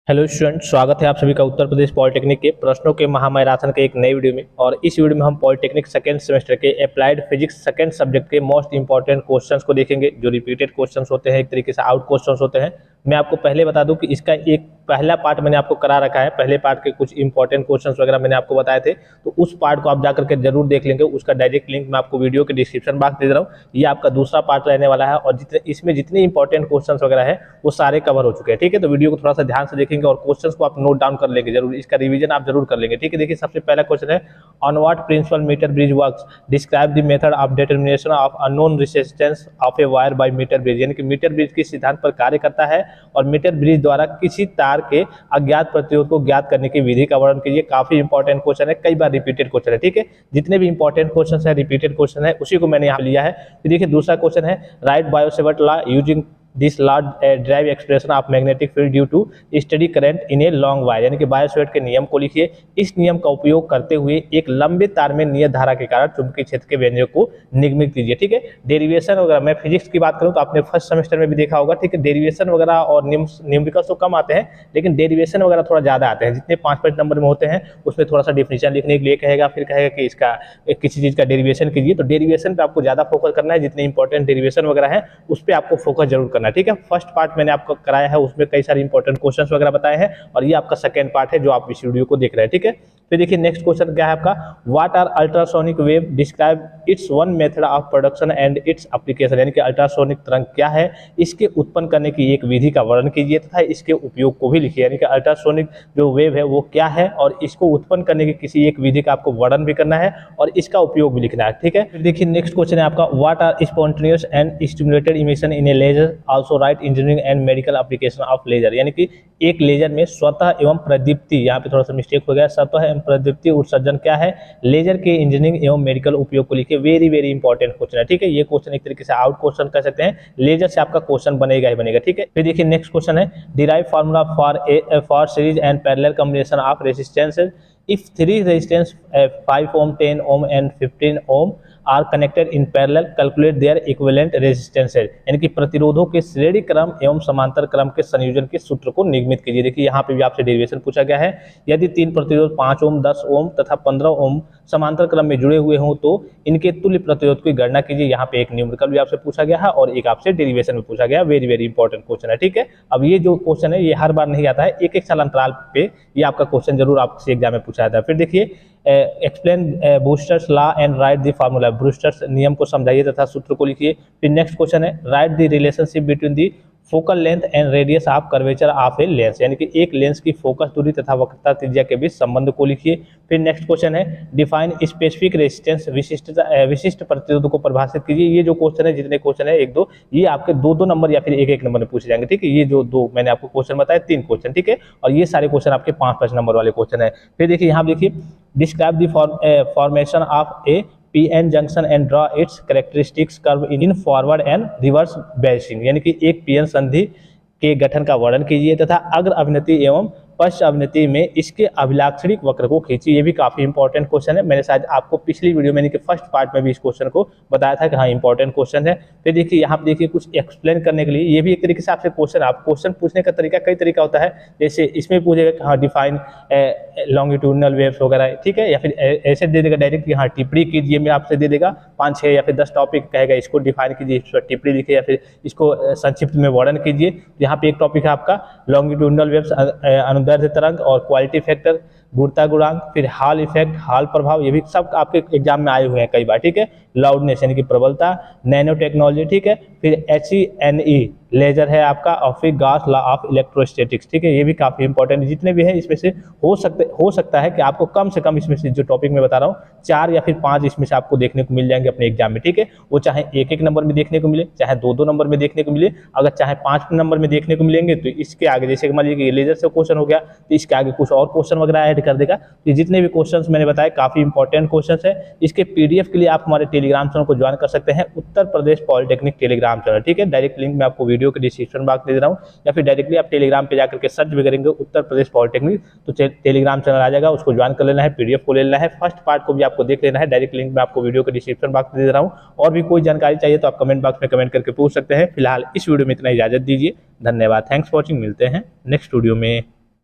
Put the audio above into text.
Hello student, स्वागत है आप सभी का उत्तर प्रदेश पॉलिटेक्निक के प्रश्नों के महामैराथन के एक नई वीडियो में। और इस वीडियो में हम पॉलिटेक्निक सेकेंड सेमेस्टर के अप्लाइड फिजिक्स सेकेंड सब्जेक्ट के मोस्ट इंपॉर्टेंट क्वेश्चंस को देखेंगे, जो रिपीटेड क्वेश्चंस होते हैं, एक तरीके से आउट क्वेश्चंस होते हैं। मैं आपको पहले बता दूं कि इसका एक पहला पार्ट मैंने आपको करा रखा है। पहले पार्ट के कुछ इंपॉर्टेंट क्वेश्चंस वगैरह मैंने आपको बताए थे, तो उस पार्ट को आप जाकर के जरूर देख लेंगे। उसका डायरेक्ट लिंक मैं आपको वीडियो के डिस्क्रिप्शन बॉक्स दे रहा हूँ। ये आपका दूसरा पार्ट रहने वाला है और इसमें जितने इंपॉर्टेंट क्वेश्चंस वगैरह है वो सारे कवर हो चुके हैं। ठीक है, तो वीडियो को थोड़ा सा ध्यान से देखेंगे और क्वेश्चंस को आप नोट डाउन कर लेंगे जरूर, इसका रिवीजन आप जरूर कर लेंगे। ठीक है, देखिए सबसे पहला क्वेश्चन है, on what principle meter bridge works, describe the method of determination of unknown resistance of a wire by meter bridge. यानी कि मीटर ब्रिज किस सिद्धांत पर कार्य करता है और मीटर ब्रिज द्वारा किसी तार के अज्ञात प्रतिरोध को ज्ञात करने की विधि का वर्णन कीजिए। काफी इंपॉर्टेंट क्वेश्चन है, कई बार रिपीटेड क्वेश्चन है। ठीक है, जितने भी इंपॉर्टेंट क्वेश्चन है, रिपीटेड क्वेश्चन है, उसी को मैंने यहाँ लिया है। तो देखिए दूसरा क्वेश्चन है, write Biot Savart law using this law derive expression of magnetic field due to steady current in a long wire. यानी कि बायो-सेवर्ट के नियम को लिखिए। इस नियम का उपयोग करते हुए एक लंबे तार में नियत धारा के कारण चुंबकीय क्षेत्र के व्यंजक को निगमित कीजिए। ठीक है, डेरिवेशन वगैरह, मैं फिजिक्स की बात करूं तो आपने फर्स्ट सेमेस्टर में भी देखा होगा। ठीक है, डेरिवेशन वगैरह और न्यूमेरिकल्स तो कम आते हैं, लेकिन डेरिवेशन वगैरह थोड़ा ज्यादा आते हैं। जितने 5-5 नंबर में होते हैं उसमें थोड़ा सा डिफिनेशन लिखने के लिए कहेगा, फिर कहेगा कि इसका किसी चीज का डेरिवेशन कीजिए। तो डेरिवेशन पे आपको ज्यादा फोकस करना है, जितने इंपॉर्टेंट डेरिवेशन वगैरह है उस पर आपको फोकस जरूर करना है। ठीक है, फर्स्ट पार्ट मैंने आपको कराया है, उसमें कई सारे इंपॉर्टेंट क्वेश्चंस वगैरह बताए हैं और ये आपका सेकंड पार्ट है जो आप इस वीडियो को देख रहे हैं। ठीक है, फिर देखिए नेक्स्ट क्वेश्चन क्या है आपका, what are ultrasonic wave, describe its one method of production and its application. यानी कि अल्ट्रासोनिक तरंग क्या है, इसके उत्पन्न करने की एक विधि का वर्णन कीजिए तथा इसके उपयोग को भी लिखिए। यानी कि अल्ट्रासोनिक जो वेव है वो क्या है और इसको उत्पन्न करने की किसी एक विधि का आपको वर्णन भी करना है और इसका उपयोग भी लिखना है। ठीक है, फिर देखिए नेक्स्ट क्वेश्चन है आपका, what are spontaneous and stimulated emission in a laser, also write engineering and medical application of laser. यानी कि एक लेजर में स्वतः एवं प्रदीप्ति, यहाँ पे थोड़ा सा मिस्टेक हो गया, स्वतः एवं प्रदीप्ति उत्सर्जन क्या है, लेजर के इंजीनियरिंग एवं मेडिकल उपयोग को लिखिए। वेरी वेरी इंपॉर्टेंट क्वेश्चन है। ठीक है, ये क्वेश्चन एक तरीके से आउट क्वेश्चन कह सकते हैं, लेजर से आपका क्वेश्चन बनेगा ही बनेगा। ठीक है, फिर देखिए नेक्स्ट क्वेश्चन है, derive formula for series and parallel combination of resistance if three resistance 5 ohm, 10 ohm and 15 ohm are connected in parallel, calculate their equivalent resistances। यानी कि प्रतिरोधों के श्रेणी क्रम एवं समांतर क्रम के संयोजन के सूत्र को निगमित कीजिए। देखिए यहाँ पे भी आपसे डेरिवेशन पूछा गया है, यदि तीन प्रतिरोध 5 ओम, 10 ओम तथा 15 ओम समांतर क्रम में जुड़े हुए हों तो इनके तुल्य प्रतिरोध की गणना कीजिए। यहाँ पे एक न्यूमेरिकल भी आपसे पूछा गया है और एक आपसे डेरिवेशन में पूछा गया है। वेरी वेरी इंपॉर्टेंट क्वेश्चन है। ठीक है, अब ये जो क्वेश्चन है ये हर बार नहीं आता है, एक एक साल अंतराल पे ये आपका क्वेश्चन जरूर आपसे एग्जाम में पूछा जाता है। फिर देखिए explain Brewster's law and write the formula, Brewster's नियम को समझाइए तथा सूत्र को लिखिए। फिर नेक्स्ट क्वेश्चन है, write the relationship between the focal length and radius of curvature of a lens. यानी कि एक लेंस की फोकस दूरी तथा वक्रता त्रिज्या के बीच संबंध को लिखिए। फिर नेक्स्ट क्वेश्चन है, डिफाइन स्पेसिफिक रेजिस्टेंस, विशिष्ट प्रतिरोध को परिभाषित कीजिए। ये जो क्वेश्चन है, जितने क्वेश्चन है 1-2, ये आपके 2-2 नंबर या फिर 1-1 नंबर में पूछे जाएंगे। ठीक है, ये जो दो मैंने आपको क्वेश्चन बताया 3 क्वेश्चन। ठीक है, और ये सारे क्वेश्चन आपके 5-5 नंबर वाले क्वेश्चन है। फिर देखिए यहाँ देखिए, describe the formation of a PN junction and draw its characteristics curve in forward and reverse biasing. यानी कि एक पीएन संधि के गठन का वर्णन कीजिए तथा अग्र अभिनति एवं पश्च अभिनति में इसके अभिलाक्षणिक वक्र को खींचिए। ये भी काफी इंपॉर्टेंट क्वेश्चन है, मैंने शायद आपको पिछली वीडियो में के फर्स्ट पार्ट में भी इस क्वेश्चन को बताया था कि हाँ इंपॉर्टेंट क्वेश्चन है। फिर देखिए यहाँ पे देखिए कुछ एक्सप्लेन करने के लिए, ये भी एक तरीके से आपसे क्वेश्चन, आप क्वेश्चन पूछने का तरीका कई तरीका होता है। जैसे इसमें पूछेगा कि हाँ डिफाइन लॉन्गिट्यूडनल वेव्स वगैरह, ठीक है, या फिर ऐसे दे देगा डायरेक्ट कि हाँ टिप्पणी कीजिए में आपसे दे देगा 5-6 या फिर 10 टॉपिक कहेगा, इसको डिफाइन कीजिए, इस पर टिप्पणी लिखिए या फिर इसको संक्षिप्त में वर्णन कीजिए। यहाँ पे एक टॉपिक है आपका लॉन्गिट्यूडनल वेव्स, अनुदैर्ध्य तरंग और क्वालिटी फैक्टर, गुरुत्वा गुणांक, फिर हॉल इफेक्ट, हॉल प्रभाव, ये भी सब आपके एग्जाम में आए हुए हैं कई बार। ठीक है, लाउडनेस यानी कि प्रबलता, नैनो टेक्नोलॉजी, ठीक है, फिर HENE लेजर है आपका, और फिर गॉस लॉ ऑफ इलेक्ट्रोस्टैटिक्स। ठीक है, ये भी काफी इंपॉर्टेंट, जितने भी हैं इसमें से हो सकता है कि आपको कम से कम इसमें से जो टॉपिक मैं बता रहा हूँ 4 या फिर 5 इसमें से आपको देखने को मिल जाएंगे अपने एग्जाम में। ठीक है, वो चाहे 1-1 नंबर में देखने को मिले, चाहे 2-2 नंबर में देखने को मिले, अगर चाहे 5 नंबर में देखने को मिलेंगे तो इसके आगे, जैसे मान लीजिए लेजर से क्वेश्चन हो गया तो इसके आगे कुछ और क्वेश्चन वगैरह ऐड कर देगा। तो जितने भी क्वेश्चंस मैंने बताए काफी इंपॉर्टेंट क्वेश्चंस है। इसके पीडीएफ के लिए आप हमारे टेलीग्राम चैनल को ज्वाइन कर सकते हैं, Uttar Pradesh polytechnic Telegram channel. ठीक है, डायरेक्ट लिंक मैं आपको वीडियो के डिस्क्रिप्शन बॉक्स दे रहा हूँ, या फिर डायरेक्टली आप टेलीग्राम पे जाकर के सर्च भी करेंगे उत्तर प्रदेश पॉलिटेक्निक तो टेलीग्राम चैनल आ जाएगा, उसको ज्वाइन कर लेना है, पीडीएफ को ले लेना है, फर्स्ट पार्ट को भी आपको देख लेना है। डायरेक्ट लिंक मैं आपको वीडियो के डिस्क्रिप्शन बॉक्स दे रहा हूँ। और भी कोई जानकारी चाहिए तो आप कमेंट बॉक्स में कमेंट करके पूछ सकते हैं। फिलहाल इस वीडियो में इतना इजाजत दीजिए, धन्यवाद, थैंक्स फॉर वॉचिंग, मिलते हैं नेक्स्ट वीडियो में।